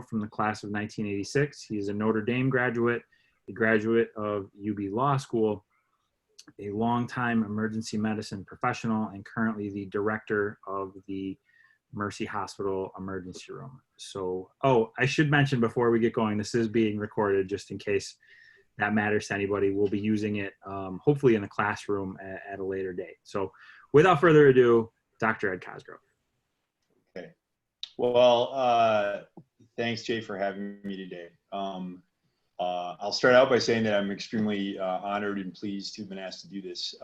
from the class of 1986. He is a Notre Dame graduate, a graduate of UB Law School, a longtime emergency medicine professional, and currently the director of the Mercy Hospital Emergency Room. So, I should mention before we get going, this is being recorded just in case that matters to anybody. We'll be using it hopefully in the classroom at a later date. So without further ado, Dr. Ed Cosgrove. Okay. Well, thanks, Jay, for having me today. I'll start out by saying that I'm extremely honored and pleased to have been asked to do this.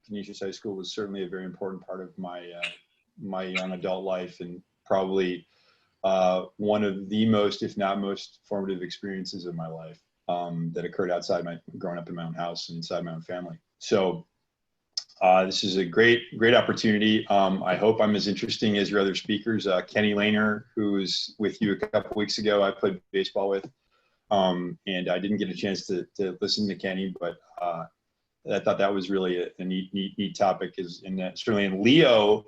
Canisius High School was certainly a very important part of my young adult life, and probably one of the most, if not most, formative experiences of my life that occurred outside growing up in my own house and inside my own family. So this is a great opportunity. I hope I'm as interesting as your other speakers. Kenny Lehner, who was with you a couple weeks ago, I played baseball with. And I didn't get a chance to listen to Kenny, but I thought that was really a neat topic. Certainly in Leo,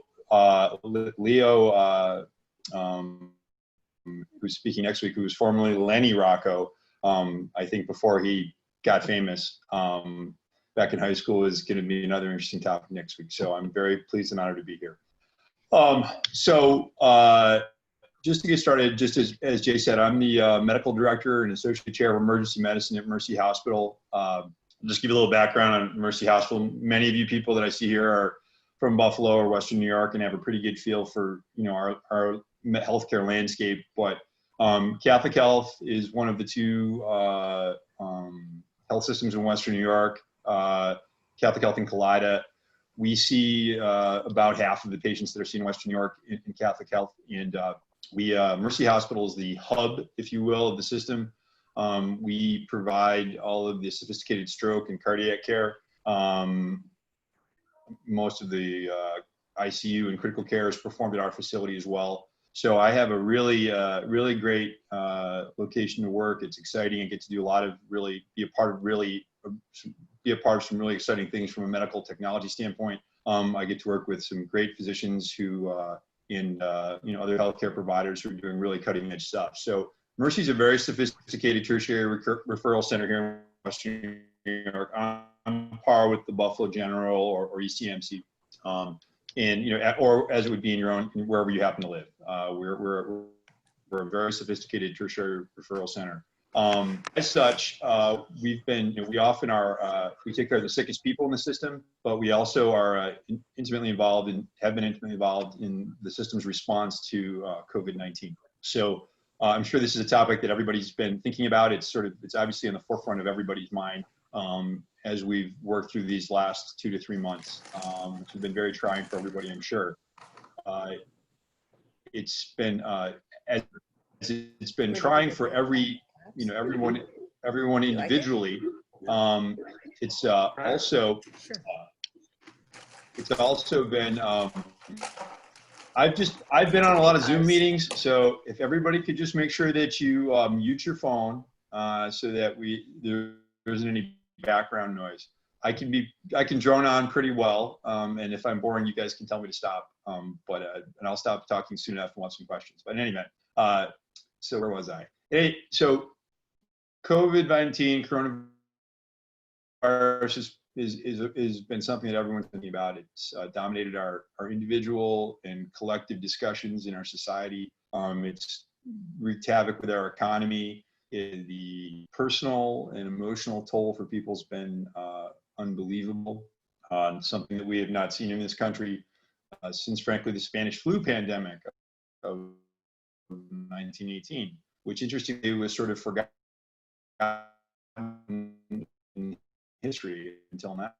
who's speaking next week, who was formerly Lenny Rocco, I think before he got famous back in high school, is going to be another interesting topic next week. So I'm very pleased and honored to be here. Just to get started, just as Jay said, I'm the medical director and associate chair of emergency medicine at Mercy Hospital. I'll just give you a little background on Mercy Hospital. Many of you people that I see here are from Buffalo or Western New York and have a pretty good feel for our healthcare landscape. But Catholic Health is one of the two health systems in Western New York. Catholic Health and Kaleida. We see about half of the patients that are seen in Western New York in Catholic Health, and Mercy Hospital is the hub, if you will, of the system. We provide all of the sophisticated stroke and cardiac care. Most of the ICU and critical care is performed at our facility as well. So I have a really great location to work. It's exciting. I get to do a lot of be a part of some really exciting things from a medical technology standpoint. I get to work with some great physicians who other healthcare providers who are doing really cutting edge stuff. So Mercy is a very sophisticated tertiary referral center here in Western New York, on par with the Buffalo General or ECMC, or as it would be in your own, wherever you happen to live. We're a very sophisticated tertiary referral center. As such, we often are, we take care of the sickest people in the system, but we also are intimately involved and have been intimately involved in the system's response to COVID-19. So I'm sure this is a topic that everybody's been thinking about. It's obviously in the forefront of everybody's mind as we've worked through these last 2 to 3 months, which have been very trying for everybody, I'm sure. It's been trying for everyone individually. It's also been, I've been on a lot of Zoom meetings, so if everybody could just make sure that you mute your phone so that there isn't any background noise. I can drone on pretty well, and if I'm boring, you guys can tell me to stop. And I'll stop talking soon enough and want some questions. But in any event, so where was I? Hey, so COVID-19, coronavirus has been something that everyone's thinking about. It's dominated our individual and collective discussions in our society. It's wreaked havoc with our economy. The personal and emotional toll for people has been unbelievable. Something that we have not seen in this country since, frankly, the Spanish flu pandemic of 1918, which interestingly was sort of forgotten in history until now.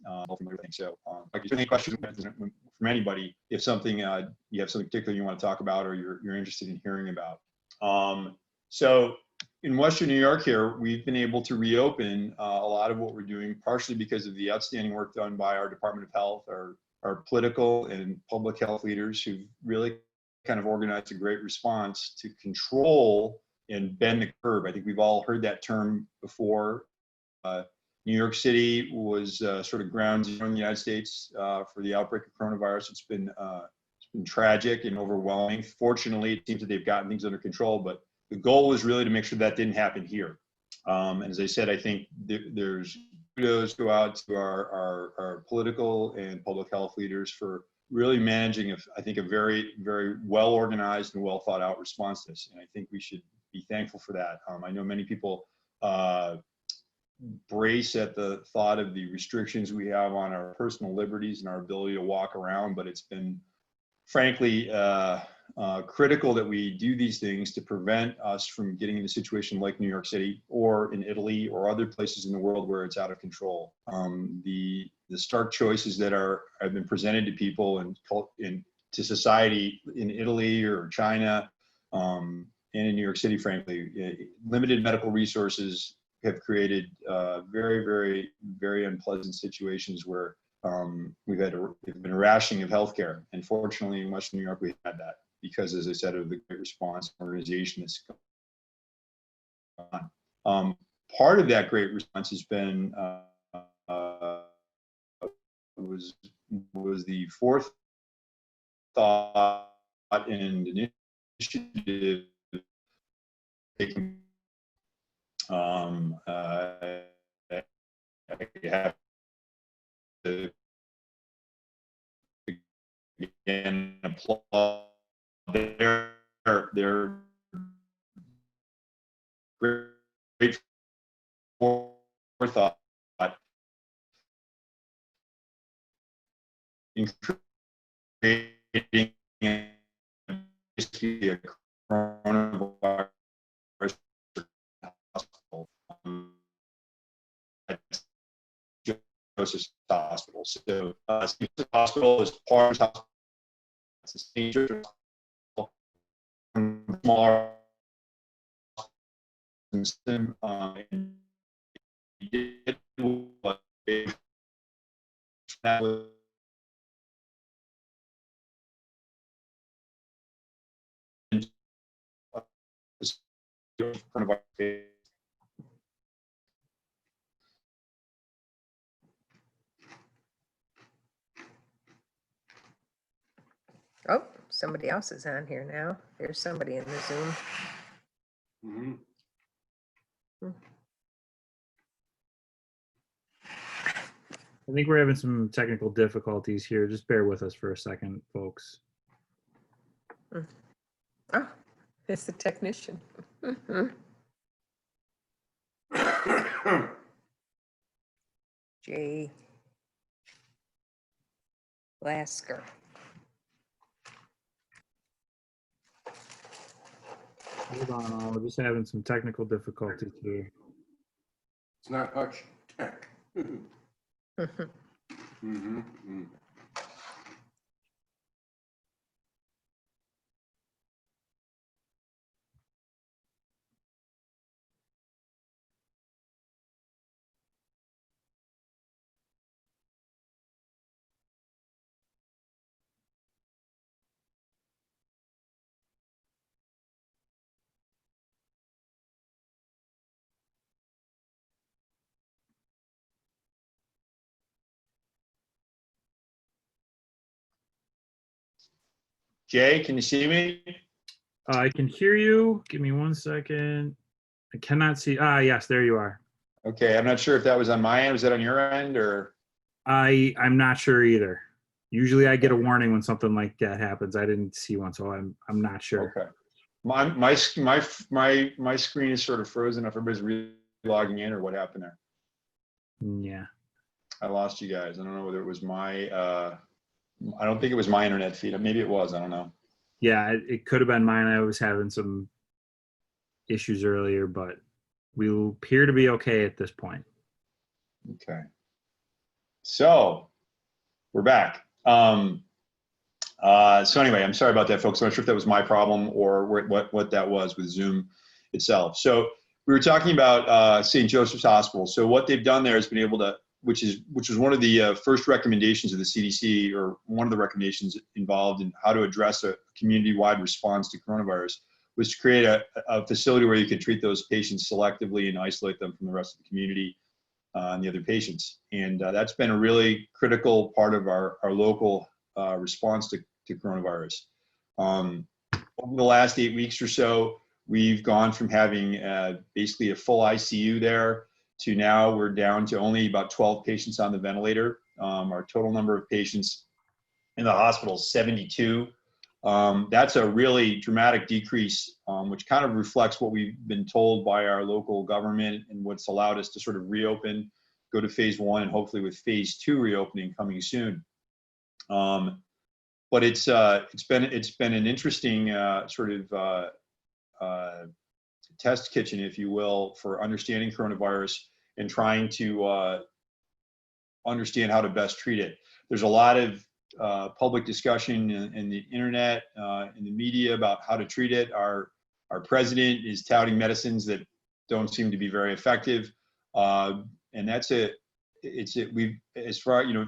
From everything. So, if there's any questions from anybody, if something you have something particular you want to talk about or you're interested in hearing about. So in Western New York here, we've been able to reopen a lot of what we're doing, partially because of the outstanding work done by our Department of Health, our political and public health leaders who've really kind of organized a great response to control and bend the curve. I think we've all heard that term before. New York City was sort of ground zero in the United States for the outbreak of coronavirus. It's been tragic and overwhelming. Fortunately, it seems that they've gotten things under control, but the goal was really to make sure that didn't happen here. And as I said, I think there's kudos go out to our political and public health leaders for really managing, I think, a very, very well organized and well thought out response to this. And I think we should be thankful for that. I know many people brace at the thought of the restrictions we have on our personal liberties and our ability to walk around, but it's been frankly critical that we do these things to prevent us from getting in a situation like New York City or in Italy or other places in the world where it's out of control. The stark choices that have been presented to people and to society in Italy or China and in New York City, frankly, limited medical resources have created very, very, very unpleasant situations where we've been a rationing of healthcare. And fortunately, in Western New York, we had that because, as I said, of the great response organization that's going on. Part of that great response has been was the forethought and initiative taken. I have to again applaud their great forethought in creating basically a coronavirus hospital at Joseph Hospital. So St. Joseph Hospital is part of the hospital. It's a St. Joseph Hospital, smaller system, and did what that was. Oh, somebody else is on here now. There's somebody in the Zoom. Mm-hmm. I think we're having some technical difficulties here. Just bear with us for a second, folks. Oh, it's the technician. Jay Lasker. Hold on, we're just having some technical difficulties here. It's not Hutch Tech. Mm-hmm. Jay, can you see me? I can hear you. Give me 1 second. I cannot see. Yes, there you are. Okay, I'm not sure if that was on my end. Was that on your end, or? I'm not sure either. Usually I get a warning when something like that happens. I didn't see one, so I'm not sure. Okay. My screen is sort of frozen. If everybody's re-logging in, or what happened there? Yeah. I lost you guys. I don't know whether it was my. I don't think it was my internet feed. Maybe it was. I don't know. Yeah, it could have been mine. I was having some issues earlier, but we appear to be okay at this point. Okay. So we're back. So anyway, I'm sorry about that, folks. I'm not sure if that was my problem or what that was with Zoom itself. So we were talking about St. Joseph's Hospital. So what they've done there has been able to, which was one of the first recommendations of the CDC, or one of the recommendations involved in how to address a community-wide response to coronavirus, was to create a facility where you could treat those patients selectively and isolate them from the rest of the community. and the other patients. And that's been a really critical part of our local response to coronavirus. Over the last 8 weeks or so, we've gone from having basically a full ICU there to now we're down to only about 12 patients on the ventilator. Our total number of patients in the hospital is 72. That's a really dramatic decrease, which kind of reflects what we've been told by our local government and what's allowed us to sort of reopen, go to phase 1, and hopefully with phase 2 reopening coming soon. But it's been an interesting sort of test kitchen, if you will, for understanding coronavirus and trying to understand how to best treat it. There's a lot of public discussion in the internet, in the media about how to treat it. Our president is touting medicines that don't seem to be very effective, and that's it. We've, as far, you know,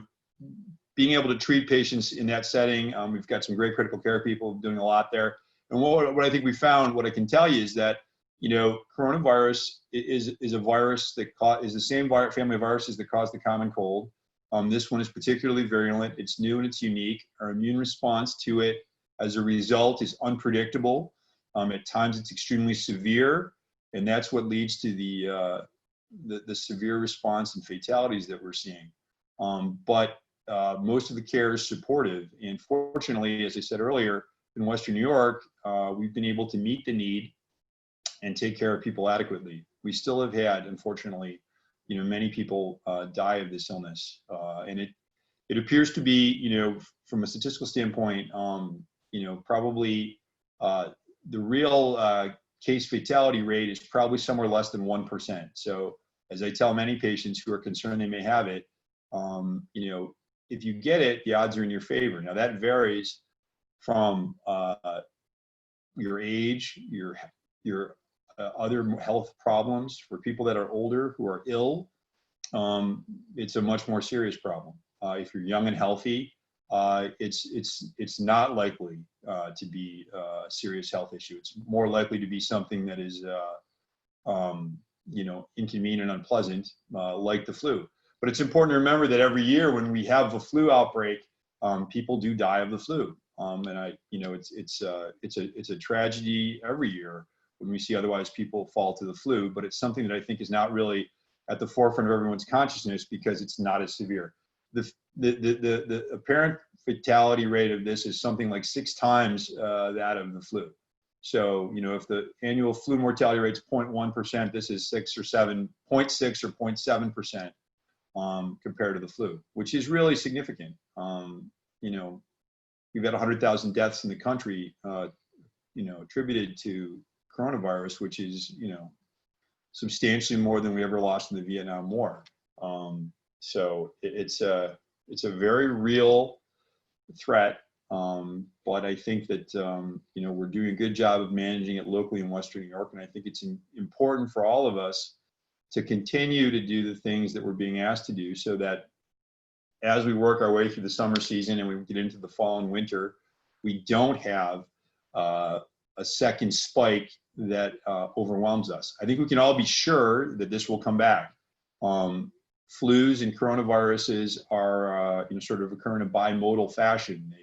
being able to treat patients in that setting, we've got some great critical care people doing a lot there. And what I think we found, what I can tell you is that, you know, coronavirus is a virus that is the same family of viruses that cause the common cold. This one is particularly virulent. It's new and it's unique. Our immune response to it, as a result, is unpredictable. At times, it's extremely severe, and that's what leads to the severe response and fatalities that we're seeing. But most of the care is supportive, and fortunately, as I said earlier, in Western New York, we've been able to meet the need and take care of people adequately. We still have had, unfortunately, you know, many people die of this illness, and it appears to be, you know, from a statistical standpoint, you know, probably the real case fatality rate is probably somewhere less than 1%. So, as I tell many patients who are concerned they may have it, you know, if you get it, the odds are in your favor. Now that varies from your age, your other health problems. For people that are older who are ill, it's a much more serious problem. If you're young and healthy, it's not likely to be a serious health issue. It's more likely to be something that is, you know, inconvenient and unpleasant, like the flu. But it's important to remember that every year when we have a flu outbreak, people do die of the flu. And you know, it's a tragedy every year when we see otherwise people fall to the flu. But it's something that I think is not really at the forefront of everyone's consciousness because it's not as severe. The apparent fatality rate of this is something like 6 times that of the flu. So, you know, if the annual flu mortality rate is 0.1%, this is 6 or 7, 0.6 or 0.7%. Compared to the flu, which is really significant. You know, we've had 100,000 deaths in the country, you know, attributed to coronavirus, which is, you know, substantially more than we ever lost in the Vietnam War. So it's a very real threat. But I think that, you know, we're doing a good job of managing it locally in Western New York. And I think it's important for all of us to continue to do the things that we're being asked to do so that as we work our way through the summer season and we get into the fall and winter, we don't have a second spike that overwhelms us. I think we can all be sure that this will come back. Flus and coronaviruses are, you know, sort of occur in a bimodal fashion.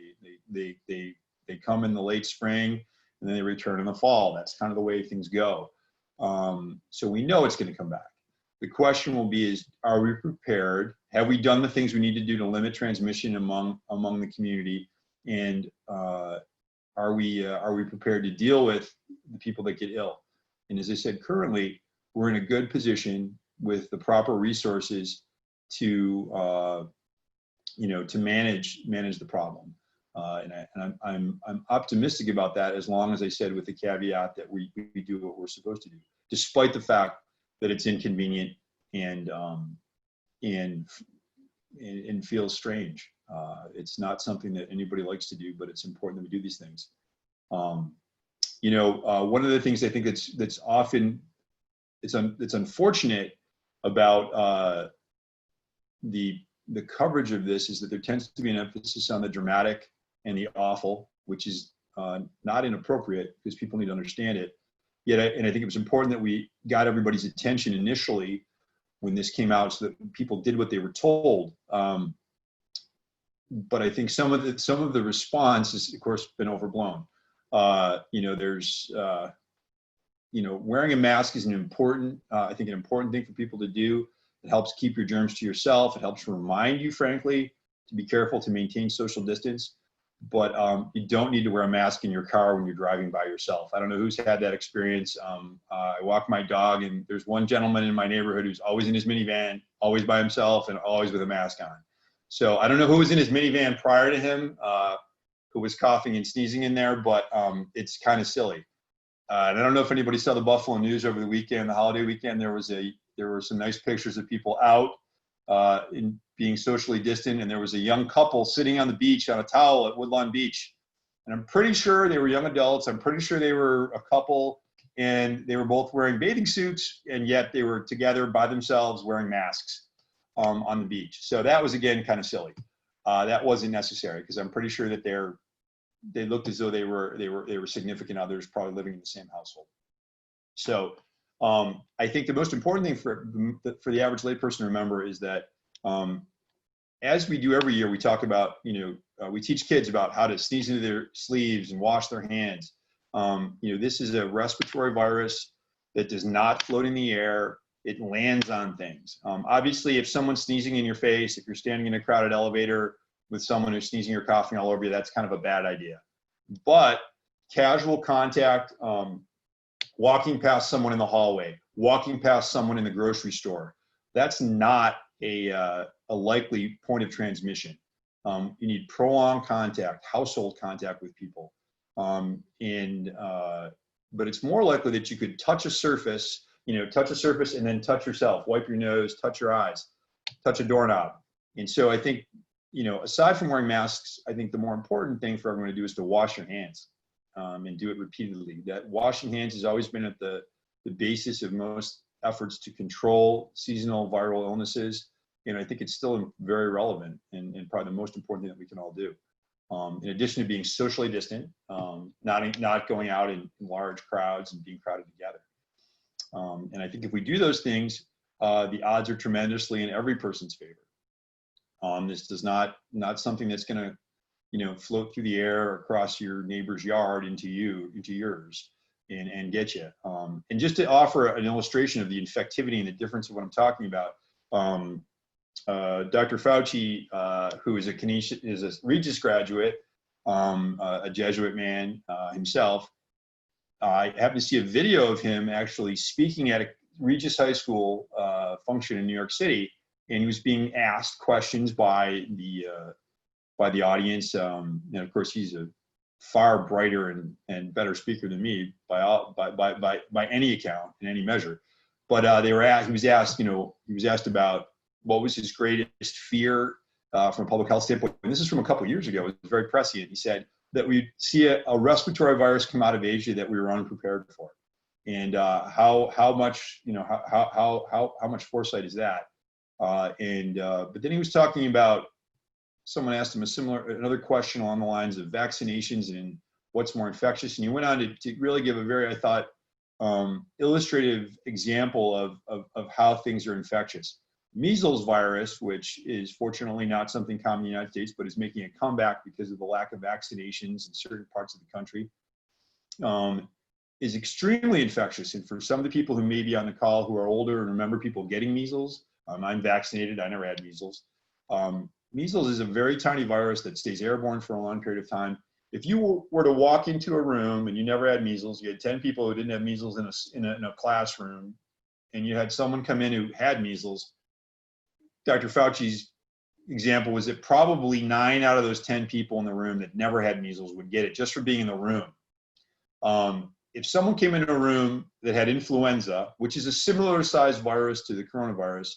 They come in the late spring and then they return in the fall. That's kind of the way things go. So we know it's going to come back. The question will be is, are we prepared? Have we done the things we need to do to limit transmission among the community? And are we prepared to deal with the people that get ill? And as I said, currently, we're in a good position with the proper resources to, you know, to manage the problem. And I'm optimistic about that, as long as I said with the caveat that we do what we're supposed to do, despite the fact that it's inconvenient and feels strange. It's not something that anybody likes to do, but it's important that we do these things. You know, one of the things I think that's often it's unfortunate about the coverage of this is that there tends to be an emphasis on the dramatic and the awful, which is not inappropriate because people need to understand it. Yet, and I think it was important that we got everybody's attention initially when this came out, so that people did what they were told. But I think some of the response has, of course, been overblown. There's wearing a mask is an important thing for people to do. It helps keep your germs to yourself. It helps remind you, frankly, to be careful to maintain social distance. But you don't need to wear a mask in your car when you're driving by yourself. I don't know who's had that experience. I walk my dog, and there's one gentleman in my neighborhood who's always in his minivan, always by himself, and always with a mask on. So I don't know who was in his minivan prior to him, who was coughing and sneezing in there, but it's kind of silly. And I don't know if anybody saw the Buffalo News over the weekend, the holiday weekend. There were some nice pictures of people out in being socially distant, and there was a young couple sitting on the beach on a towel at Woodlawn Beach. And I'm pretty sure they were young adults. I'm pretty sure they were a couple, and they were both wearing bathing suits, and yet they were together by themselves wearing masks on the beach. So that was, again, kind of silly. That wasn't necessary, because I'm pretty sure that they looked as though they were significant others, probably living in the same household. So I think the most important thing for the average layperson to remember is that as we do every year, we talk about, we teach kids about how to sneeze into their sleeves and wash their hands. This is a respiratory virus that does not float in the air. It lands on things. Obviously, if someone's sneezing in your face, if you're standing in a crowded elevator with someone who's sneezing or coughing all over you, that's kind of a bad idea. But casual contact, walking past someone in the hallway, walking past someone in the grocery store, that's not a likely point of transmission. You need prolonged contact, household contact with people. But it's more likely that you could touch a surface, and then touch yourself, wipe your nose, touch your eyes, touch a doorknob. And so I think, aside from wearing masks, I think the more important thing for everyone to do is to wash your hands and do it repeatedly. That washing hands has always been at the basis of most efforts to control seasonal viral illnesses. And I think it's still very relevant and probably the most important thing that we can all do. In addition to being socially distant, not going out in large crowds and being crowded together. And I think if we do those things, the odds are tremendously in every person's favor. This is not something that's going to, float through the air across your neighbor's yard into yours and get you. And just to offer an illustration of the infectivity and the difference of what I'm talking about, Dr. Fauci, who is a Regis graduate, a Jesuit man himself, I happened to see a video of him actually speaking at a Regis High School function in New York City, and he was being asked questions by the audience. And of course, he's a far brighter and better speaker than me by any account, in any measure. But he was asked about what was his greatest fear from a public health standpoint. And this is from a couple of years ago. It was very prescient. He said that we'd see a respiratory virus come out of Asia that we were unprepared for. And how much foresight is that? But then he was talking about, someone asked him another question along the lines of vaccinations and what's more infectious. And he went on to really give a very, I thought, illustrative example of how things are infectious. Measles virus, which is fortunately not something common in the United States, but is making a comeback because of the lack of vaccinations in certain parts of the country, is extremely infectious. And for some of the people who may be on the call who are older and remember people getting measles, I'm vaccinated, I never had measles. Measles is a very tiny virus that stays airborne for a long period of time. If you were to walk into a room and you never had measles, you had 10 people who didn't have measles in a classroom, and you had someone come in who had measles, Dr. Fauci's example was that probably 9 out of those 10 people in the room that never had measles would get it just for being in the room. If someone came into a room that had influenza, which is a similar sized virus to the coronavirus,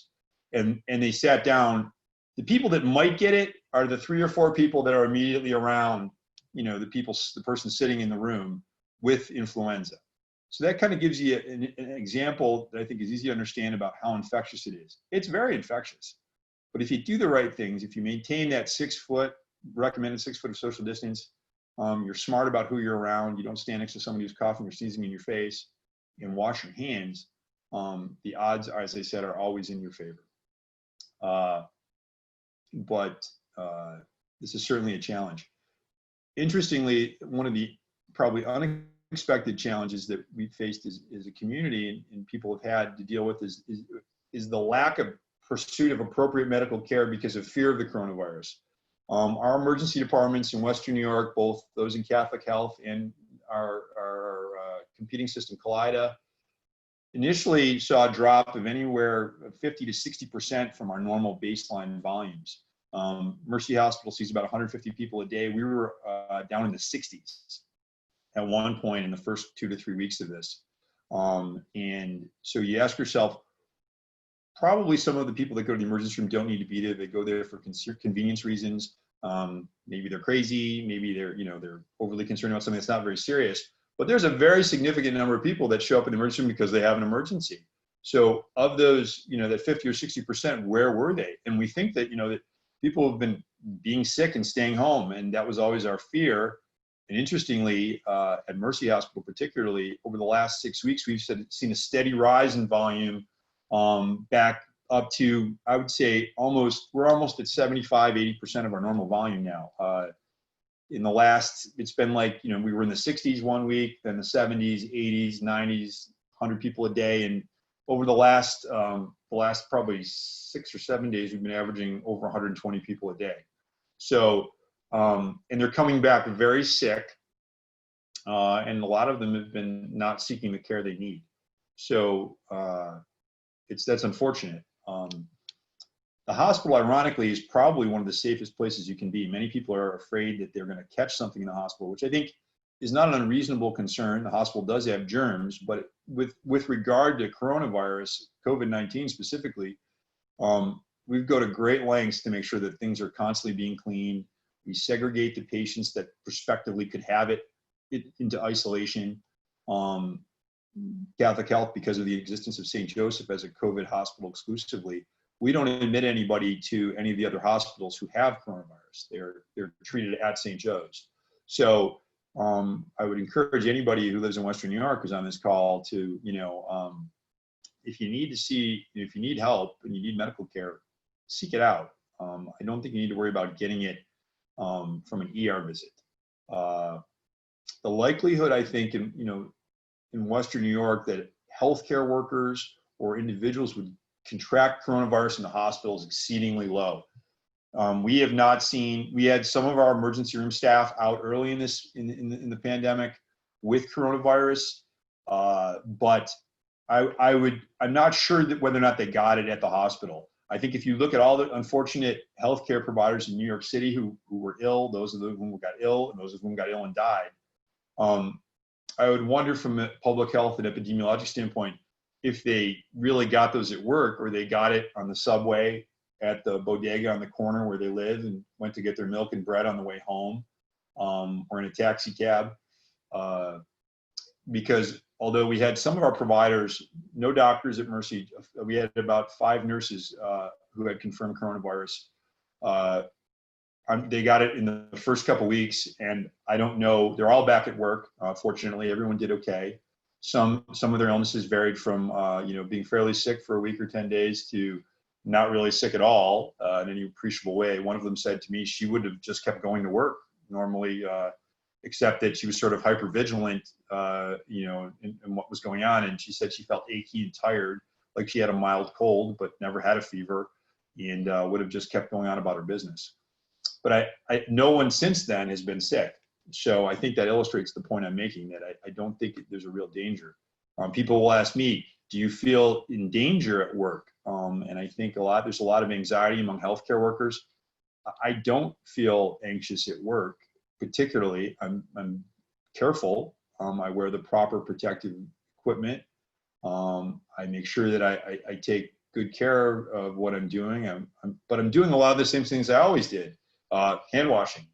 and they sat down, the people that might get it are the 3 or 4 people that are immediately around, the person sitting in the room with influenza. So that kind of gives you an example that I think is easy to understand about how infectious it is. It's very infectious. But if you do the right things, if you maintain that recommended 6 foot of social distance, you're smart about who you're around, you don't stand next to somebody who's coughing or sneezing in your face, and wash your hands, the odds, as I said, are always in your favor. But this is certainly a challenge. Interestingly, one of the probably unexpected challenges that we faced as a community and people have had to deal with is the lack of pursuit of appropriate medical care because of fear of the coronavirus. Our emergency departments in Western New York, both those in Catholic Health and our competing system, Kaleida, initially saw a drop of anywhere 50 to 60% from our normal baseline volumes. Mercy Hospital sees about 150 people a day. We were down in the 60s at one point in the first 2 to 3 weeks of this. And so you ask yourself, probably some of the people that go to the emergency room don't need to be there. They go there for convenience reasons. Maybe they're crazy. Maybe they're overly concerned about something that's not very serious. But there's a very significant number of people that show up in the emergency room because they have an emergency. So of those, that 50 or 60%, where were they? And we think that, that people have been being sick and staying home. And that was always our fear. And interestingly, at Mercy Hospital particularly, over the last 6 weeks, we've seen a steady rise in volume back up to, I would say, we're almost at 75, 80% of our normal volume now. In the last, it's been like, we were in the 60s one week, then the 70s, 80s, 90s, 100 people a day. And over the last probably 6 or 7 days, we've been averaging over 120 people a day. So, and they're coming back very sick. And a lot of them have been not seeking the care they need. So that's unfortunate. The hospital, ironically, is probably one of the safest places you can be. Many people are afraid that they're going to catch something in the hospital, which I think is not an unreasonable concern. The hospital does have germs, but with regard to coronavirus, COVID-19 specifically, we go to great lengths to make sure that things are constantly being cleaned. We segregate the patients that prospectively could have it into isolation. Catholic Health, because of the existence of St. Joseph as a COVID hospital exclusively, we don't admit anybody to any of the other hospitals who have coronavirus. They're treated at St. Joe's. So I would encourage anybody who lives in Western New York who's on this call to, if you need help and you need medical care, seek it out. I don't think you need to worry about getting it from an ER visit. The likelihood, I think, in Western New York that healthcare workers or individuals would contract coronavirus in the hospital is exceedingly low. We have not seen, we had some of our emergency room staff out early in the pandemic with coronavirus, but I'm not sure that whether or not they got it at the hospital. I think if you look at all the unfortunate healthcare providers in New York City who were ill, those of whom got ill, and those of whom got ill and died, I would wonder from a public health and epidemiologic standpoint if they really got those at work or they got it on the subway at the bodega on the corner where they live and went to get their milk and bread on the way home, or in a taxi cab. Because although we had some of our providers, no doctors at Mercy, we had about 5 nurses who had confirmed coronavirus. They got it in the first couple weeks, and I don't know, they're all back at work. Fortunately, everyone did okay. Some of their illnesses varied from being fairly sick for a week or 10 days to not really sick at all in any appreciable way. One of them said to me she would have just kept going to work normally, except that she was sort of hypervigilant, in what was going on. And she said she felt achy and tired, like she had a mild cold, but never had a fever, and would have just kept going on about her business. But no one since then has been sick. So I think that illustrates the point I'm making, that I don't think there's a real danger. People will ask me, do you feel in danger at work? And I think there's a lot of anxiety among healthcare workers. I don't feel anxious at work, particularly. I'm careful. I wear the proper protective equipment. I make sure that I take good care of what I'm doing. But I'm doing a lot of the same things I always did. Hand washing,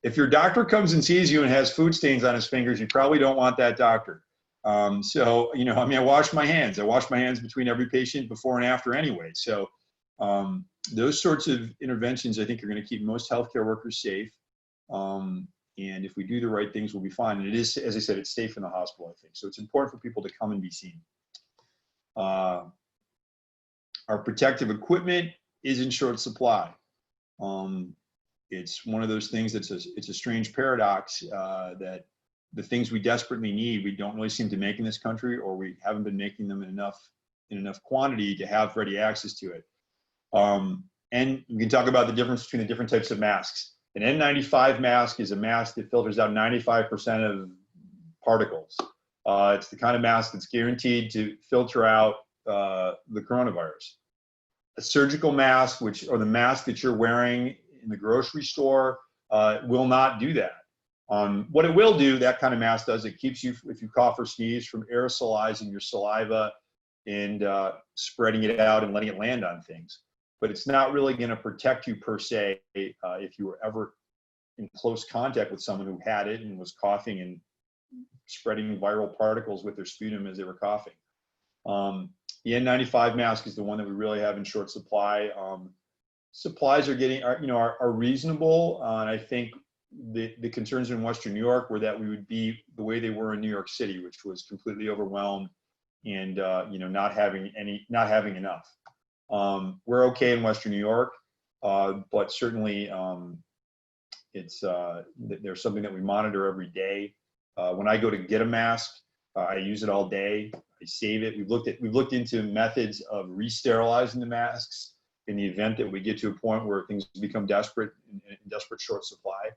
If your doctor comes and sees you and has food stains on his fingers, you probably don't want that doctor. I wash my hands. I wash my hands between every patient before and after anyway. So those sorts of interventions, I think, are going to keep most healthcare workers safe. And if we do the right things, we'll be fine. And it is, as I said, it's safe in the hospital, I think. So it's important for people to come and be seen. Our protective equipment is in short supply. It's one of those things it's a strange paradox that the things we desperately need, we don't really seem to make in this country, or we haven't been making them in enough quantity to have ready access to it. And we can talk about the difference between the different types of masks. An N95 mask is a mask that filters out 95% of particles. It's the kind of mask that's guaranteed to filter out the coronavirus. A surgical mask, or the mask that you're wearing in the grocery store, will not do that. What it will do, that kind of mask does, it keeps you, if you cough or sneeze, from aerosolizing your saliva and spreading it out and letting it land on things. But it's not really going to protect you per se if you were ever in close contact with someone who had it and was coughing and spreading viral particles with their sputum as they were coughing. The N95 mask is the one that we really have in short supply. Supplies are reasonable, and I think the concerns in Western New York were that we would be the way they were in New York City, which was completely overwhelmed and not having enough. We're okay in Western New York, but certainly there's something that we monitor every day. When I go to get a mask, I use it all day. I save it. We've looked into methods of re-sterilizing the masks in the event that we get to a point where things become desperate, in desperate short supply.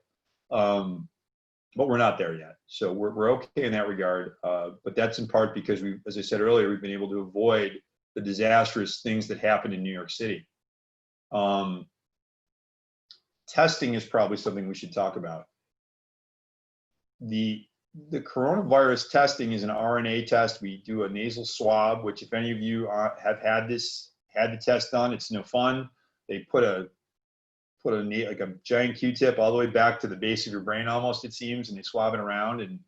But we're not there yet. So we're okay in that regard. But that's in part because as I said earlier, we've been able to avoid the disastrous things that happened in New York City. Testing is probably something we should talk about. The coronavirus testing is an RNA test. We do a nasal swab, which if any of you have had the test done, it's no fun. They put like a giant Q-tip all the way back to the base of your brain almost, it seems, and they swab it around, and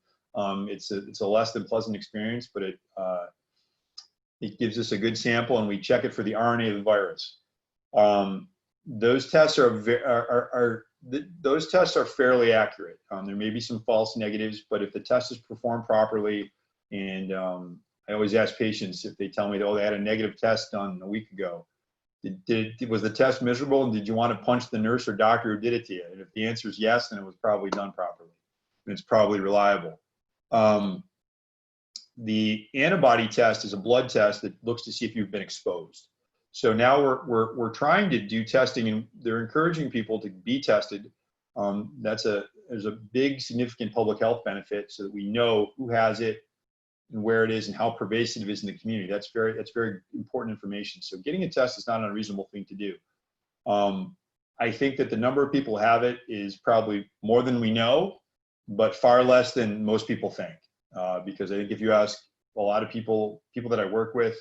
it's a less than pleasant experience, but it gives us a good sample, and we check it for the RNA of the virus. Those tests are fairly accurate. There may be some false negatives, but if the test is performed properly, and I always ask patients if they tell me, oh, they had a negative test done a week ago, was the test miserable, and did you want to punch the nurse or doctor who did it to you? And if the answer is yes, then it was probably done properly, and it's probably reliable. The antibody test is a blood test that looks to see if you've been exposed. So now we're trying to do testing, and they're encouraging people to be tested. There's a big significant public health benefit, so that we know who has it and where it is and how pervasive it is in the community. That's very important information. So getting a test is not an unreasonable thing to do. I think that the number of people who have it is probably more than we know, but far less than most people think. Because I think if you ask a lot of people that I work with,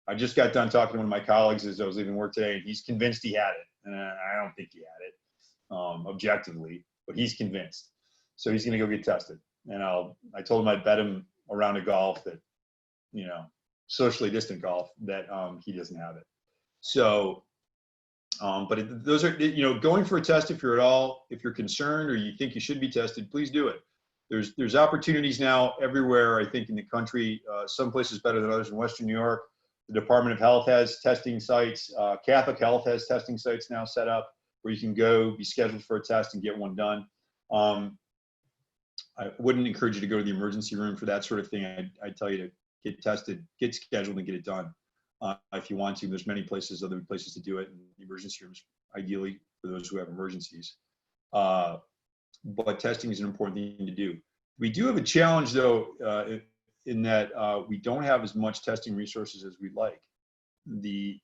I just got done talking to one of my colleagues as I was leaving work today, and he's convinced he had it. And I don't think he had it objectively, but he's convinced. So he's going to go get tested. And I told him I'd bet him a round of golf that, socially distant golf, that he doesn't have it. So, but those are, going for a test if you're concerned or you think you should be tested, please do it. There's opportunities now everywhere, I think, in the country. Some places better than others. In Western New York, the Department of Health has testing sites. Catholic Health has testing sites now set up where you can go, be scheduled for a test, and get one done. I wouldn't encourage you to go to the emergency room for that sort of thing. I'd tell you to get tested, get scheduled, and get it done if you want to. There's many places, other places to do it, and the emergency rooms, ideally, for those who have emergencies. But testing is an important thing to do. We do have a challenge, though, in that we don't have as much testing resources as we'd like. The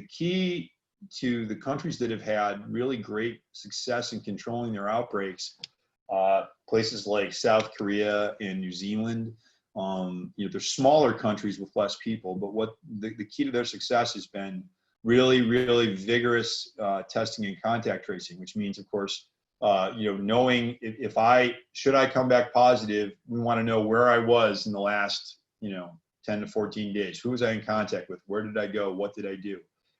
key to the countries that have had really great success in controlling their outbreaks, places like South Korea and New Zealand, they're smaller countries with less people, but what the key to their success has been really, really vigorous testing and contact tracing, which means, of course, knowing if should I come back positive, we want to know where I was in the last, 10 to 14 days. Who was I in contact with? Where did I go? What did I do?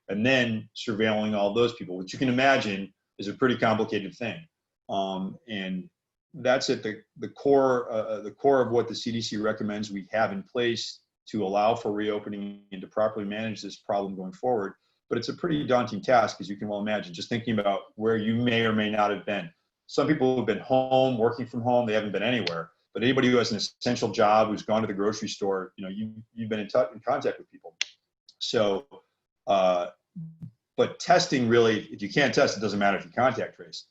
And then surveilling all those people, which you can imagine is a pretty complicated thing. And that's at the core of what the CDC recommends we have in place to allow for reopening and to properly manage this problem going forward. But it's a pretty daunting task, as you can well imagine, just thinking about where you may or may not have been. Some people have been home, working from home, they haven't been anywhere. But anybody who has an essential job, who's gone to the grocery store, you've been in contact with people. So, but testing really, if you can't test, it doesn't matter if you contact trace.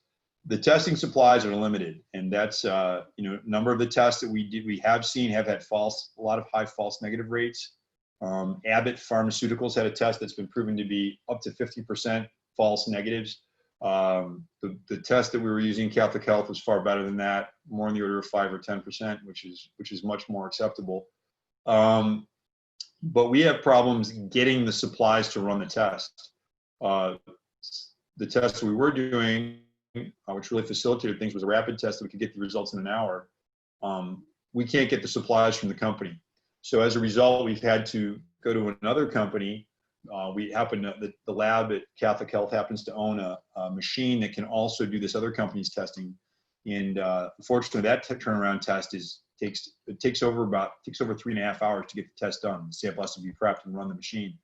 The testing supplies are limited, and that's a number of the tests that we have seen have had a lot of high false negative rates. Abbott Pharmaceuticals had a test that's been proven to be up to 50% false negatives. The test that we were using, Catholic Health, was far better than that, more in the order of 5 or 10%, which is much more acceptable. But we have problems getting the supplies to run the test. The test we were doing, which really facilitated things, was a rapid test that we could get the results in an hour. We can't get the supplies from the company. So as a result, we've had to go to another company. The lab at Catholic Health happens to own a machine that can also do this other company's testing. And unfortunately, that turnaround test takes over 3.5 hours to get the test done. The sample has to be prepped and run the machine.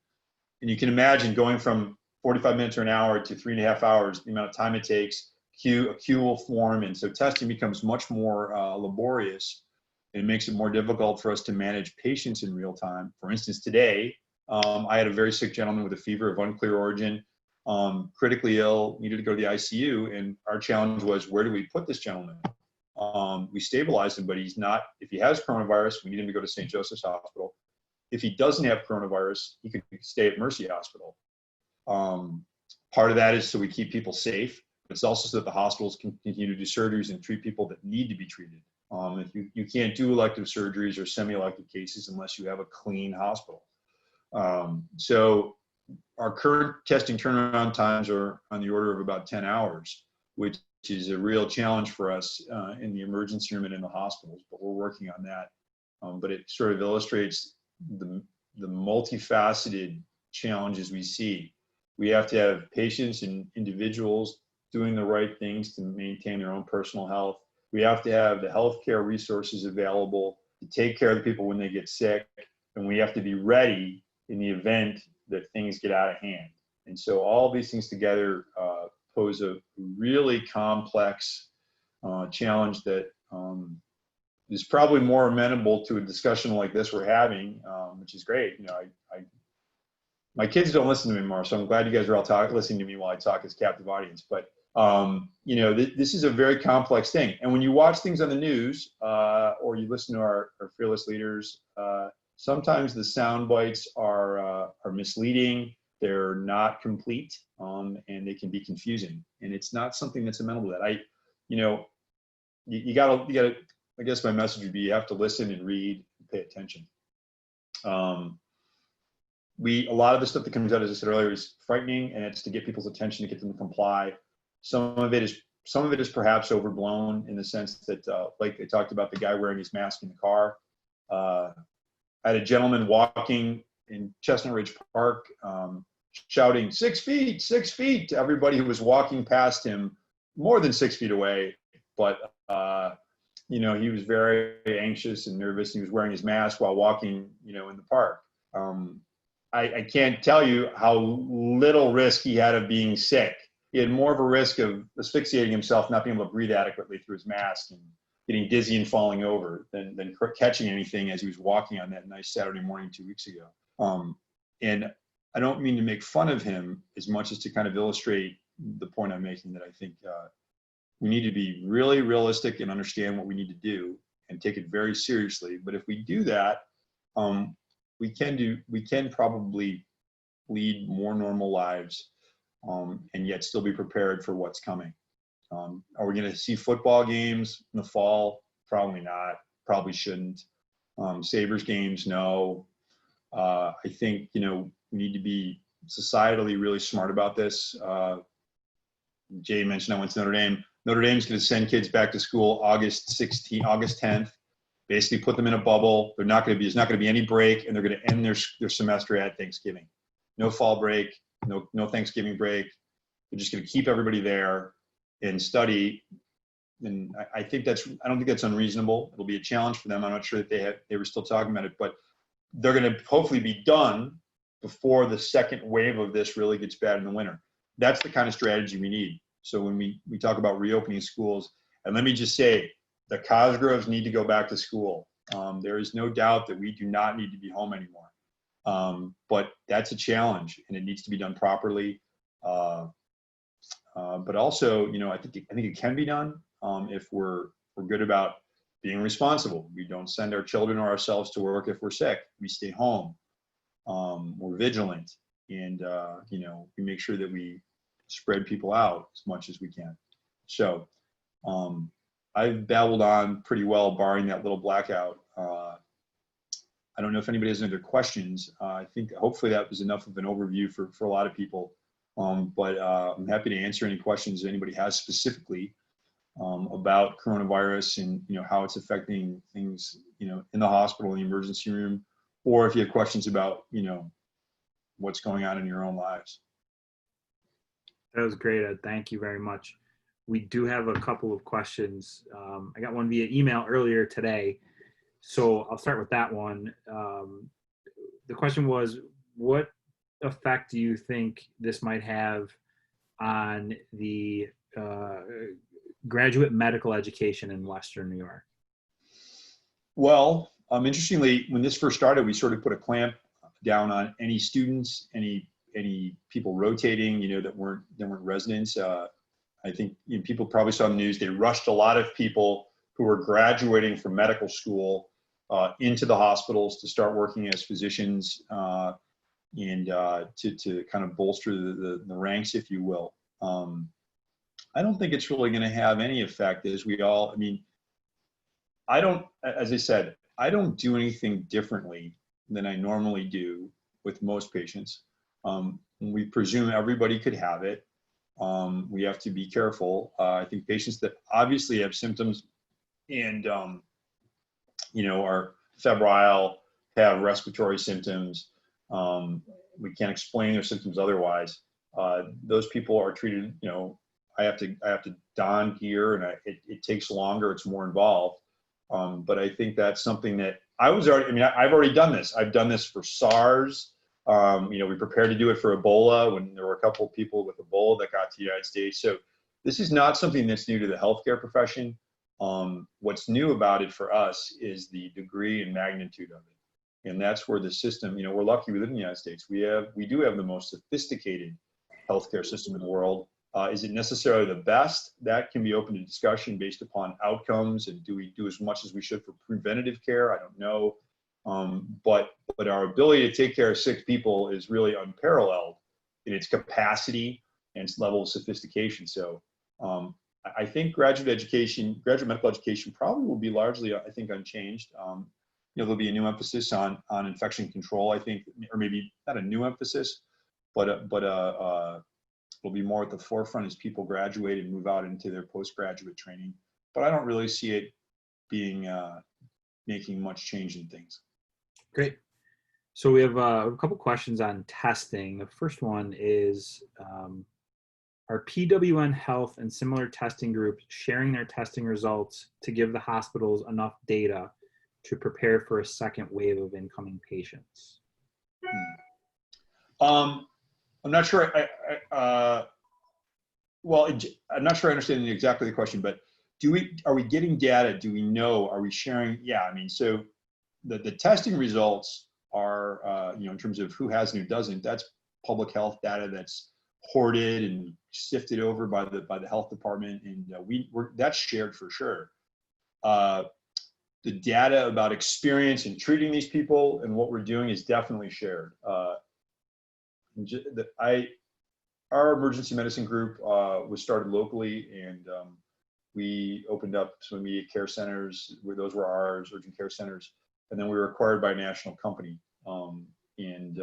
And you can imagine going from 45 minutes or an hour to 3.5 hours, the amount of time it takes. A queue will form, and so testing becomes much more laborious. And it makes it more difficult for us to manage patients in real time. For instance, today, I had a very sick gentleman with a fever of unclear origin, critically ill, needed to go to the ICU, and our challenge was, where do we put this gentleman? We stabilized him, but if he has coronavirus, we need him to go to St. Joseph's Hospital. If he doesn't have coronavirus, he could stay at Mercy Hospital. Part of that is so we keep people safe. It's also so that the hospitals can continue to do surgeries and treat people that need to be treated. You can't do elective surgeries or semi-elective cases unless you have a clean hospital. So our current testing turnaround times are on the order of about 10 hours, which is a real challenge for us in the emergency room and in the hospitals, but we're working on that. But it sort of illustrates the multifaceted challenges we see. We have to have patients and individuals doing the right things to maintain their own personal health. We have to have the healthcare resources available to take care of the people when they get sick, and we have to be ready in the event that things get out of hand. And so all these things together pose a really complex challenge that is probably more amenable to a discussion like this we're having, which is great. My kids don't listen to me anymore, so I'm glad you guys are all listening to me while I talk as captive audience. But this is a very complex thing. And when you watch things on the news or you listen to our fearless leaders, sometimes the sound bites are misleading. They're not complete, and they can be confusing. And it's not something that's amenable to that. You gotta. I guess my message would be, you have to listen and read and pay attention. A lot of the stuff that comes out, as I said earlier, is frightening, and it's to get people's attention, to get them to comply. Some of it is perhaps overblown in the sense that, like I talked about, the guy wearing his mask in the car. I had a gentleman walking in Chestnut Ridge Park, shouting 6 feet, 6 feet to everybody who was walking past him, more than 6 feet away. But he was very anxious and nervous. He was wearing his mask while walking, in the park. I can't tell you how little risk he had of being sick. He had more of a risk of asphyxiating himself, not being able to breathe adequately through his mask, and getting dizzy and falling over than catching anything as he was walking on that nice Saturday morning 2 weeks ago. And I don't mean to make fun of him as much as to kind of illustrate the point I'm making, that I think we need to be really realistic and understand what we need to do and take it very seriously. But if we do that, we can probably lead more normal lives, and yet still be prepared for what's coming. Are we going to see football games in the fall? Probably not. Probably shouldn't. Sabres games, no. I think, we need to be societally really smart about this. Jay mentioned I went to Notre Dame. Notre Dame's going to send kids back to school August 10th. Basically put them in a bubble. There's not going to be any break, and they're going to end their semester at Thanksgiving. No fall break, no Thanksgiving break. They're just going to keep everybody there and study. And I don't think that's unreasonable. It'll be a challenge for them. I'm not sure that they were still talking about it, but they're going to hopefully be done before the second wave of this really gets bad in the winter. That's the kind of strategy we need. So when we talk about reopening schools, and let me just say, the Cosgroves need to go back to school. There is no doubt that we do not need to be home anymore. But that's a challenge, and it needs to be done properly. But also, I think it can be done if we're good about being responsible. We don't send our children or ourselves to work if we're sick. We stay home. We're vigilant, and we make sure that we spread people out as much as we can. So I've babbled on pretty well, barring that little blackout. I don't know if anybody has any other questions. I think hopefully that was enough of an overview for a lot of people. But I'm happy to answer any questions anybody has specifically about coronavirus and how it's affecting things in the hospital, in the emergency room, or if you have questions about what's going on in your own lives. That was great, Ed. Thank you very much. We do have a couple of questions. I got one via email earlier today, so I'll start with that one. The question was, what effect do you think this might have on the graduate medical education in Western New York? Well, interestingly, when this first started, we sort of put a clamp down on any students, any people rotating, that weren't residents. I think people probably saw the news. They rushed a lot of people who were graduating from medical school into the hospitals to start working as physicians and to kind of bolster the ranks, if you will. I don't think it's really going to have any effect, as as I said, I don't do anything differently than I normally do with most patients. We presume everybody could have it. We have to be careful. I think patients that obviously have symptoms and, are febrile, have respiratory symptoms, we can't explain their symptoms otherwise. Those people are treated, I have to don gear, and it takes longer, it's more involved. But I think that's something that I've already done this. I've done this for SARS. We prepared to do it for Ebola when there were a couple of people with Ebola that got to the United States. So this is not something that's new to the healthcare profession. What's new about it for us is the degree and magnitude of it. And that's where the system, we're lucky we live in the United States. We do have the most sophisticated healthcare system in the world. Is it necessarily the best? That can be open to discussion based upon outcomes, and do we do as much as we should for preventative care? I don't know. But our ability to take care of sick people is really unparalleled in its capacity and its level of sophistication. So I think graduate medical education probably will be largely, I think, unchanged. There'll be a new emphasis on infection control, I think, or maybe not a new emphasis, but it'll be more at the forefront as people graduate and move out into their postgraduate training. But I don't really see it being making much change in things. Great. So we have a couple questions on testing. The first one is, are PWN Health and similar testing groups sharing their testing results to give the hospitals enough data to prepare for a second wave of incoming patients? I'm not sure. I'm not sure I understand exactly the question, but are we getting data? Do we know? Are we sharing? Yeah, so the testing results are, in terms of who has and who doesn't, that's public health data that's hoarded and sifted over by the health department, and that's shared for sure. The data about experience in treating these people and what we're doing is definitely shared. Our emergency medicine group was started locally, and we opened up some immediate care centers, where those were ours, urgent care centers, and then we were acquired by a national company, and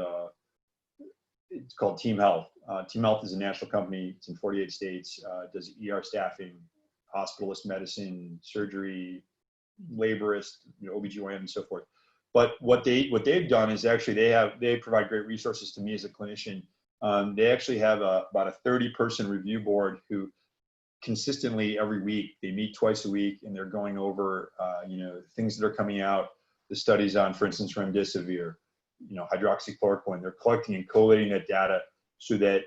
it's called Team Health. Team Health is a national company. It's in 48 states. Does ER staffing, hospitalist medicine, surgery, laborist, OBGYN, and so forth. But what they've done is actually they provide great resources to me as a clinician. They actually have about a 30-person review board who consistently every week, they meet twice a week, and they're going over things that are coming out. the studies on, for instance, remdesivir, hydroxychloroquine. They're collecting and collating that data so that,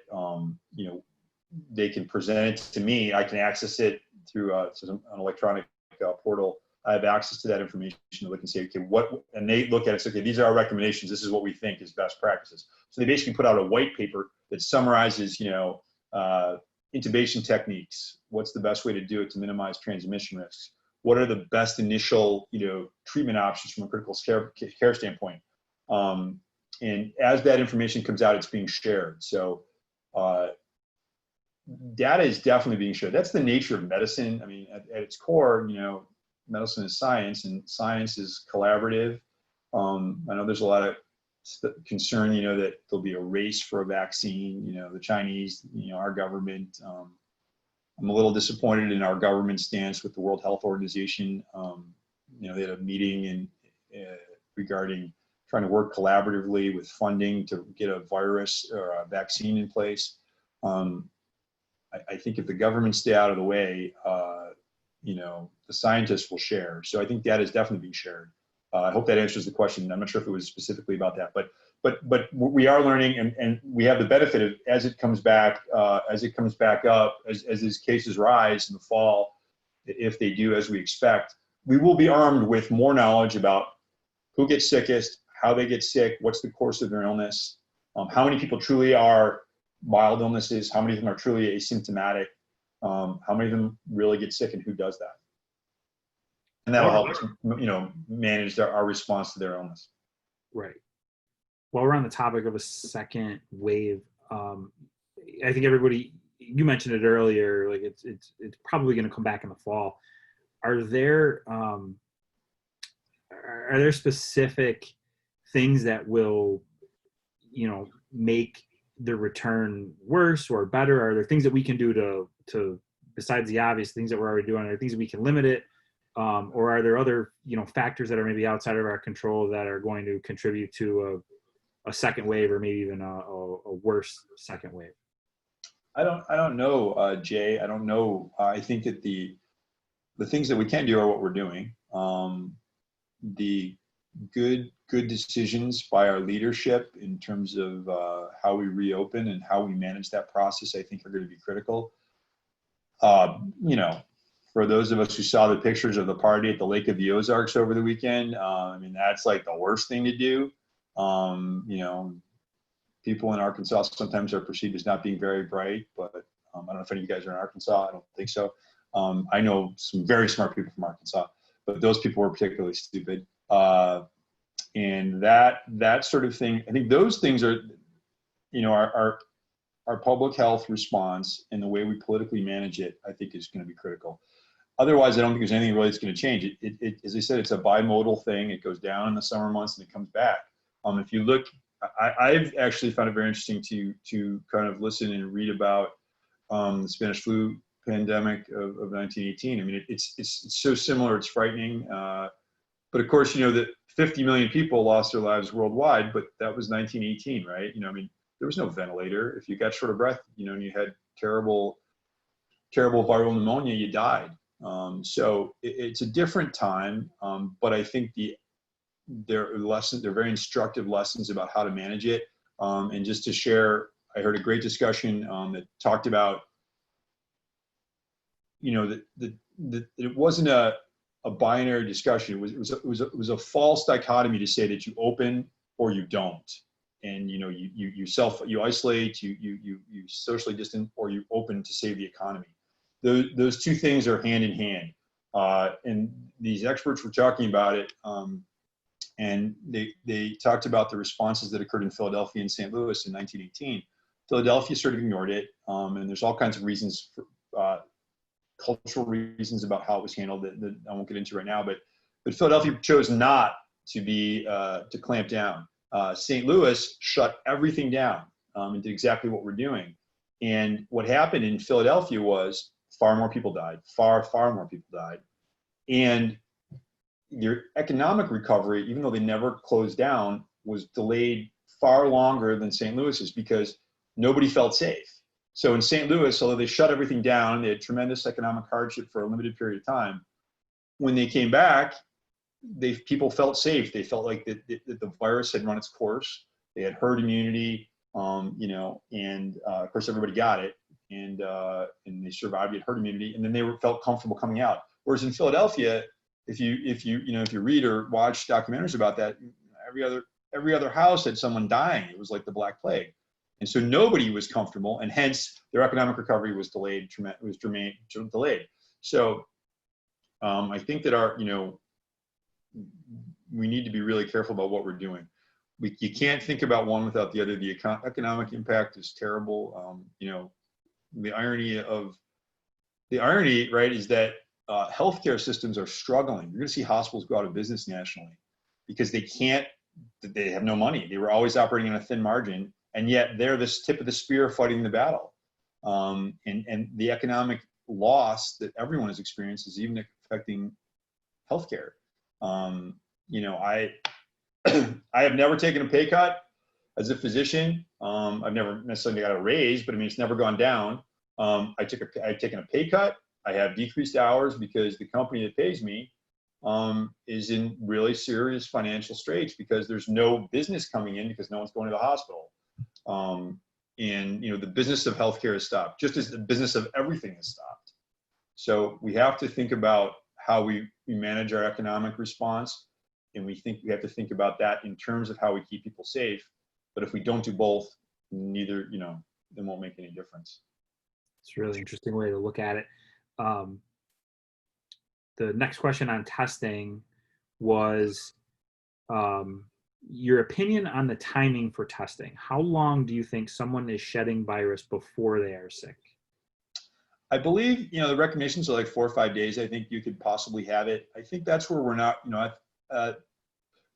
they can present it to me. I can access it through an electronic portal. I have access to that information. They can say, okay, and they look at it and say, okay, these are our recommendations. This is what we think is best practices. So they basically put out a white paper that summarizes, intubation techniques. What's the best way to do it to minimize transmission risks? What are the best initial, treatment options from a critical care standpoint? And as that information comes out, it's being shared. So data is definitely being shared. That's the nature of medicine. I mean, at its core, medicine is science, and science is collaborative. I know there's a lot of concern, that there'll be a race for a vaccine. The Chinese, our government. I'm a little disappointed in our government stance with the World Health Organization. They had a meeting regarding trying to work collaboratively with funding to get a virus or a vaccine in place. I think if the government stay out of the way, the scientists will share. So I think data is definitely being shared. I hope that answers the question. I'm not sure if it was specifically about that, but we are learning, and we have the benefit of, as it comes back up, as these cases rise in the fall, if they do as we expect, we will be armed with more knowledge about who gets sickest, how they get sick, what's the course of their illness, how many people truly are mild illnesses, how many of them are truly asymptomatic, how many of them really get sick, and who does that. And that'll help us, manage our response to their illness. Right. While we're on the topic of a second wave, I think everybody, you mentioned it earlier, like it's probably going to come back in the fall. Are there specific things that will, make the return worse or better? Are there things that we can do to besides the obvious things that we're already doing? Are there things that we can limit it? Or are there other, factors that are maybe outside of our control that are going to contribute to a second wave, or maybe even a worse second wave? I don't know, Jay. I don't know. I think that the things that we can do are what we're doing. The good decisions by our leadership in terms of how we reopen and how we manage that process, I think, are going to be critical. For those of us who saw the pictures of the party at the Lake of the Ozarks over the weekend, that's like the worst thing to do. People in Arkansas sometimes are perceived as not being very bright, but I don't know if any of you guys are in Arkansas. I don't think so. I know some very smart people from Arkansas, but those people were particularly stupid. And that sort of thing, I think those things are, our public health response and the way we politically manage it, I think, is going to be critical. Otherwise, I don't think there's anything really that's going to change. It, as I said, it's a bimodal thing. It goes down in the summer months and it comes back. If you look, I've actually found it very interesting to kind of listen and read about the Spanish flu pandemic of 1918. It's so similar. It's frightening. But of course, that 50 million people lost their lives worldwide, but that was 1918, right? There was no ventilator. If you got short of breath, and you had terrible viral pneumonia, you died. So it's a different time, but I think there are very instructive lessons about how to manage it. And just to share, I heard a great discussion that talked about, that it wasn't a binary discussion. It was a false dichotomy to say that you open or you don't. And you isolate, you socially distant, or you open to save the economy. Those two things are hand in hand. And these experts were talking about it, and they talked about the responses that occurred in Philadelphia and St. Louis in 1918. Philadelphia sort of ignored it, and there's all kinds of reasons, cultural reasons about how it was handled that I won't get into right now. But Philadelphia chose not to clamp down. St. Louis shut everything down and did exactly what we're doing. And what happened in Philadelphia was far more people died, far more people died. And your economic recovery, even though they never closed down, was delayed far longer than St. Louis's because nobody felt safe. So in St. Louis, although they shut everything down, they had tremendous economic hardship for a limited period of time. When they came back, people felt safe. They felt like the virus had run its course. They had herd immunity, and of course everybody got it, and they survived. They had herd immunity, and then they felt comfortable coming out. Whereas in Philadelphia, if you read or watch documentaries about that, every other house had someone dying. It was like the Black Plague, and so nobody was comfortable, and hence their economic recovery was delayed. Delayed. So I think that we need to be really careful about what we're doing. You can't think about one without the other. The economic impact is terrible. The irony, right, is that healthcare systems are struggling. You're going to see hospitals go out of business nationally because they have no money. They were always operating on a thin margin, and yet they're the tip of the spear fighting the battle. And the economic loss that everyone has experienced is even affecting healthcare. I have never taken a pay cut as a physician. I've never necessarily got a raise, but I mean, it's never gone down. I've taken a pay cut. I have decreased hours because the company that pays me is in really serious financial straits because there's no business coming in because no one's going to the hospital. And the business of healthcare has stopped, just as the business of everything has stopped. So we have to think about how we manage our economic response. And we have to think about that in terms of how we keep people safe. But if we don't do both, neither, it won't make any difference. It's a really interesting way to look at it. The next question on testing was your opinion on the timing for testing. How long do you think someone is shedding virus before they are sick? I believe, the recommendations are like 4 or 5 days. I think you could possibly have it. I think that's where we're not,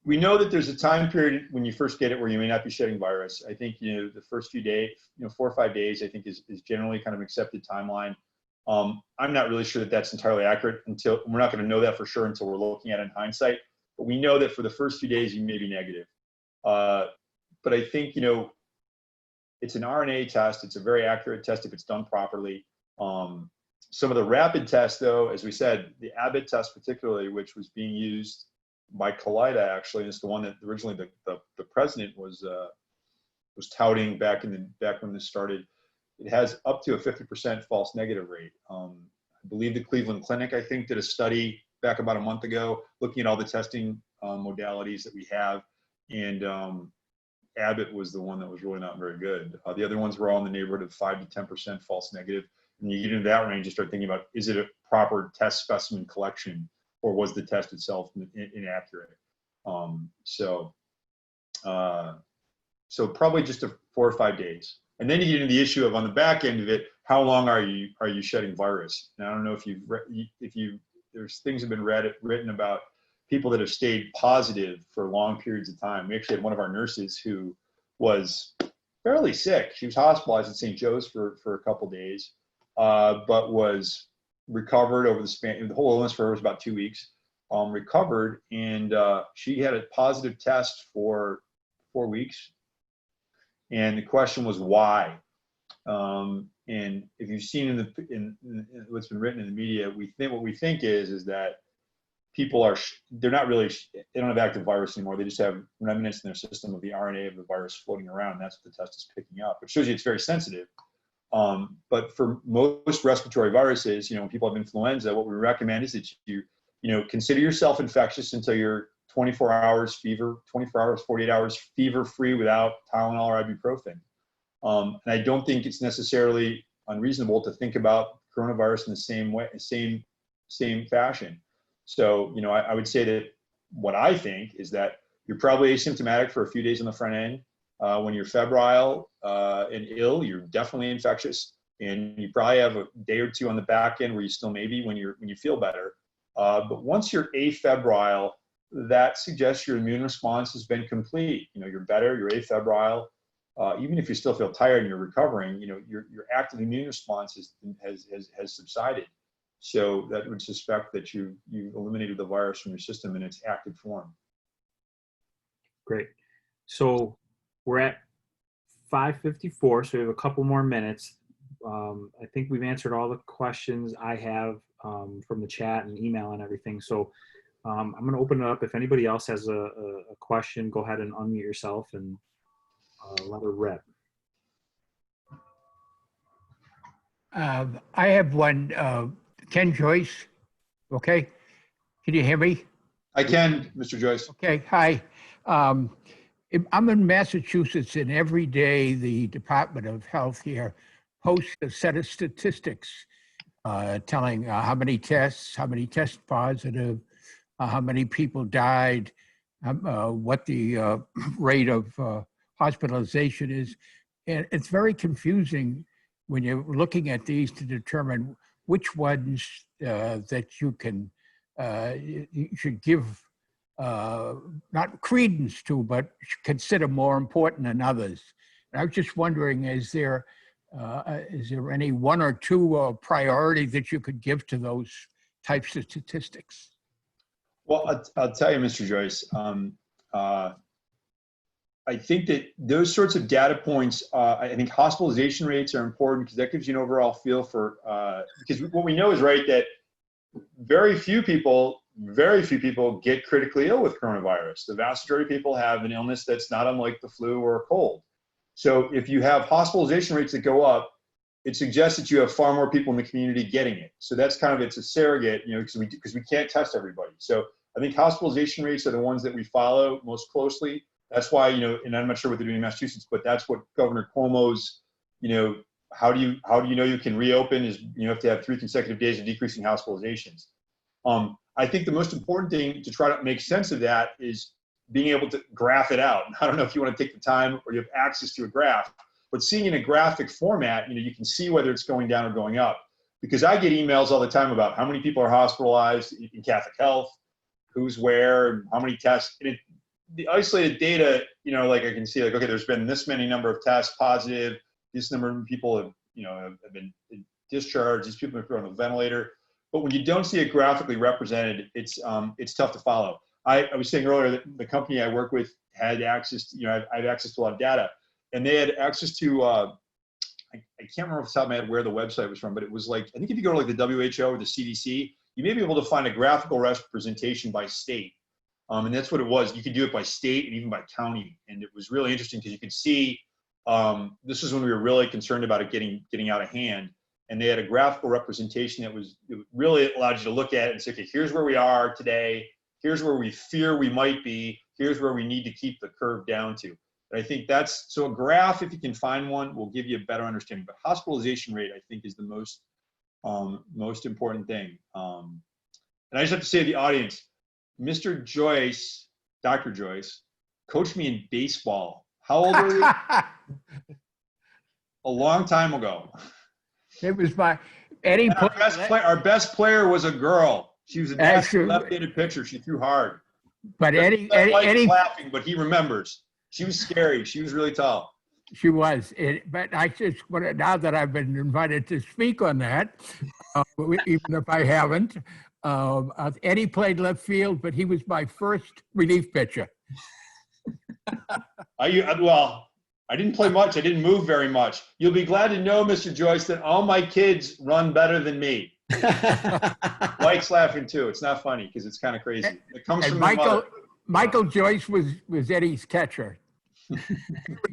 we know that there's a time period when you first get it where you may not be shedding virus. I think, the first few days, 4 or 5 days, I think is generally kind of accepted timeline. I'm not really sure that that's entirely accurate we're not going to know that for sure until we're looking at it in hindsight. But we know that for the first few days, you may be negative. But I think, it's an RNA test. It's a very accurate test if it's done properly. Some of the rapid tests, though, as we said, the Abbott test particularly, which was being used by Kaleida, actually, and it's the one that originally the president was touting back when this started. It has up to a 50% false negative rate. I believe the Cleveland Clinic, I think, did a study back about a month ago looking at all the testing modalities that we have, and Abbott was the one that was really not very good. The other ones were all in the neighborhood of 5 to 10% false negative. And you get into that range, you start thinking about, is it a proper test specimen collection, or was the test itself inaccurate? So probably just 4 or 5 days. And then you get into the issue of, on the back end of it, how long are you shedding virus? And I don't know if there's things have been written about people that have stayed positive for long periods of time. We actually had one of our nurses who was fairly sick. She was hospitalized at St. Joe's for a couple days, but was recovered over the whole illness for her was about 2 weeks. Recovered, and she had a positive test for 4 weeks. And the question was why. And if you've seen in what's been written in the media, what we think is that people they don't have active virus anymore. They just have remnants in their system of the RNA of the virus floating around. And that's what the test is picking up, which shows you it's very sensitive. But for most respiratory viruses, when people have influenza, what we recommend is that you consider yourself infectious until you're 24 hours, 48 hours fever free without Tylenol or ibuprofen. And I don't think it's necessarily unreasonable to think about coronavirus in the same way, same fashion. So, I would say that what I think is that you're probably asymptomatic for a few days on the front end. When you're febrile and ill, you're definitely infectious, and you probably have a day or two on the back end where you still may be when you feel better. But once you're afebrile, that suggests your immune response has been complete. You're better, you're afebrile. Even if you still feel tired and you're recovering, your active immune response has subsided. So that would suspect that you eliminated the virus from your system in its active form. Great. So we're at 5:54, so we have a couple more minutes. I think we've answered all the questions I have from the chat and email and everything. So I'm going to open it up. If anybody else has a question, go ahead and unmute yourself and let her rip. I have one, Ken Joyce. Okay, can you hear me? I can, Mr. Joyce. Okay, hi. I'm in Massachusetts, and every day the Department of Health here posts a set of statistics telling how many tests, how many test positive, how many people died, what the rate of hospitalization is. And it's very confusing when you're looking at these to determine which ones that you can, you should give not credence to, but consider more important than others. And I was just wondering, is there any one or two priority that you could give to those types of statistics? Well, I'll tell you, Mr. Joyce, I think that those sorts of data points, I think hospitalization rates are important because that gives you an overall feel for, because what we know is, right, that very few people get critically ill with coronavirus. The vast majority of people have an illness that's not unlike the flu or a cold. So if you have hospitalization rates that go up, it suggests that you have far more people in the community getting it. So that's kind of, it's a surrogate, you know, because we can't test everybody. So I think hospitalization rates are the ones that we follow most closely. That's why, you know, and I'm not sure what they're doing in Massachusetts, but that's what Governor Cuomo's, you know, how do you know you can reopen is, you have to have 3 consecutive days of decreasing hospitalizations. I think the most important thing to try to make sense of that is being able to graph it out. I don't know if you want to take the time or you have access to a graph, but seeing in a graphic format, you know, you can see whether it's going down or going up. Because I get emails all the time about how many people are hospitalized in Catholic Health, who's where, how many tests. And the isolated data, you know, like I can see, like, okay, there's been this many number of tests positive, this number of people have, you know, have been discharged, these people have been on the ventilator. But when you don't see it graphically represented, it's tough to follow. I was saying earlier that the company I work with had access to, you know, I have access to a lot of data, and they had access to, I can't remember off the top of my head where the website was from, but it was like, I think if you go to like the WHO or the CDC, you may be able to find a graphical representation by state. And that's what it was. You could do it by state and even by county. And it was really interesting because you could see, this is when we were really concerned about it getting out of hand. And they had a graphical representation that it really allowed you to look at it and say, okay, here's where we are today. Here's where we fear we might be. Here's where we need to keep the curve down to. And I think that's, so a graph, if you can find one, will give you a better understanding. But hospitalization rate, I think, is the most important thing. And I just have to say to the audience, Mr. Joyce, Dr. Joyce, coached me in baseball. How old were you? A long time ago. It was my Eddie. Our best player was a girl. She was a left-handed pitcher. She threw hard. But Eddie laughing, but he remembers. She was scary. She was really tall. She was. But I just want to, now that I've been invited to speak on that, even if I haven't, Eddie played left field, but he was my first relief pitcher. Well, I didn't play much. I didn't move very much. You'll be glad to know, Mr. Joyce, that all my kids run better than me. Mike's laughing too. It's not funny because it's kind of crazy. It comes from Michael Joyce was Eddie's catcher.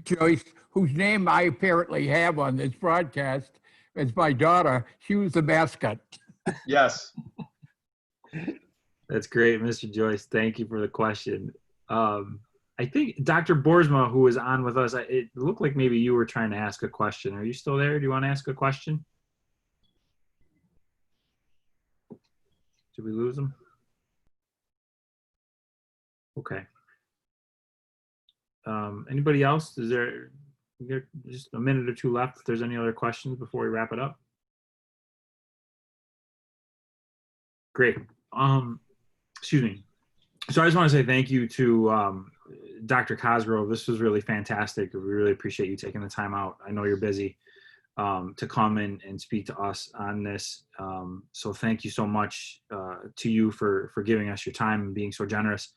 Joyce, whose name I apparently have on this broadcast, as my daughter. She was the mascot. Yes. That's great, Mr. Joyce. Thank you for the question. I think Dr. Boersma, who was on with us, it looked like maybe you were trying to ask a question. Are you still there? Do you want to ask a question? Did we lose him? Okay. Anybody else? Is there just a minute or two left if there's any other questions before we wrap it up? Great. Excuse me. So I just want to say thank you to Dr. Cosgrove. This was really fantastic. We really appreciate you taking the time out. I know you're busy to come in and speak to us on this. So thank you so much to you for giving us your time and being so generous.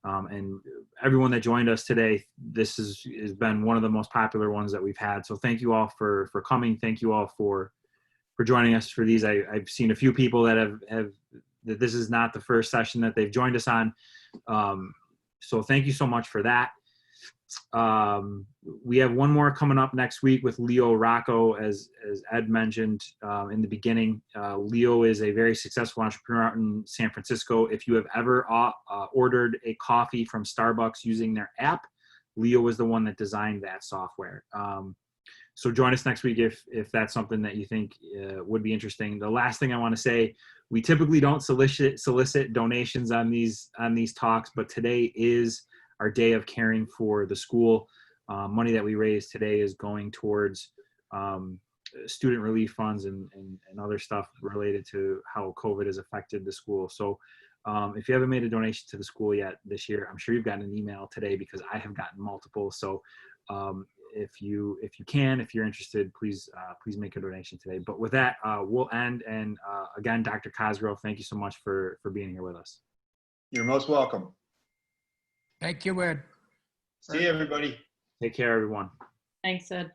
And everyone that joined us today, this has been one of the most popular ones that we've had. So thank you all for coming. Thank you all for joining us for these. I've seen a few people that have that this is not the first session that they've joined us on. So thank you so much for that. We have one more coming up next week with Leo Rocco, as Ed mentioned in the beginning. Leo is a very successful entrepreneur out in San Francisco. If you have ever ordered a coffee from Starbucks using their app, Leo was the one that designed that software. So join us next week if that's something that you think would be interesting. The last thing I want to say, we typically don't solicit donations on these talks, but today is our day of caring for the school. Money that we raise today is going towards student relief funds and other stuff related to how COVID has affected the school. So if you haven't made a donation to the school yet this year, I'm sure you've gotten an email today because I have gotten multiple. So if you're interested, please make a donation today. But with that, we'll end. And again, Dr. Cosgrove, thank you so much for being here with us. You're most welcome. Thank you, Ed. See you, everybody. Take care, everyone. Thanks, Ed.